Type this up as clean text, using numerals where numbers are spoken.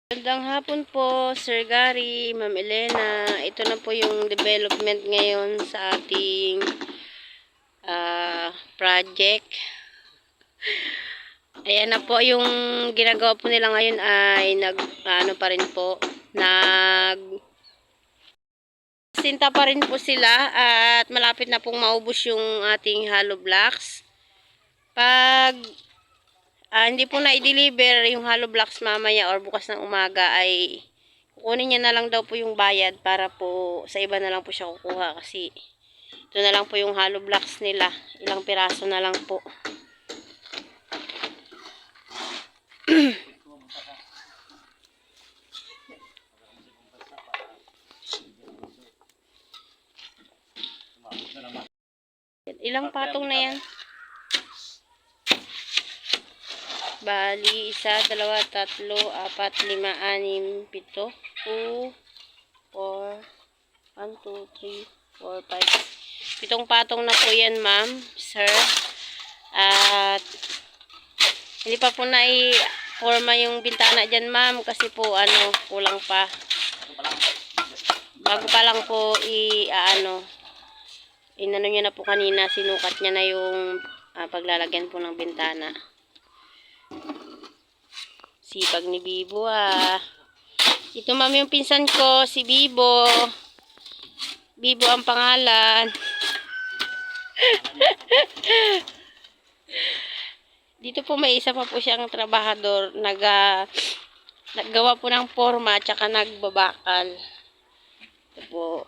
Magandang hapon po, Sir Gary, Ma'am Elena. Ito na po yung development ngayon sa ating project. Ayan na po yung ginagawa po nila ngayon ay ano pa rin po, sinta pa rin po sila at malapit na pong maubos yung ating hollow blocks. Pag hindi po na i-deliver yung hollow blocks mamaya or bukas ng umaga ay kukunin niya na lang daw po yung bayad para po sa iba na lang po siya kukuha kasi ito na lang po yung hollow blocks nila. Ilang piraso na lang po. Ilang patong na yan? Bali, 1, 2, 3, 4, 5, 6, 7, 2, 4, 1, 2, 3, 4, 5. 7 patong na po yan, ma'am, sir. At hindi pa po na i-forma yung bintana dyan, ma'am, kasi po kulang pa. Bago pa lang po inano niya na po kanina, sinukat niya na yung paglalagyan po ng bintana. Sipag ni Bibo Ito ma'am yung pinsan ko, si Bibo. Bibo ang pangalan. Dito po may isa pa po siyang trabahador. Naggawa po ng forma at saka nagbabakal. Ito po.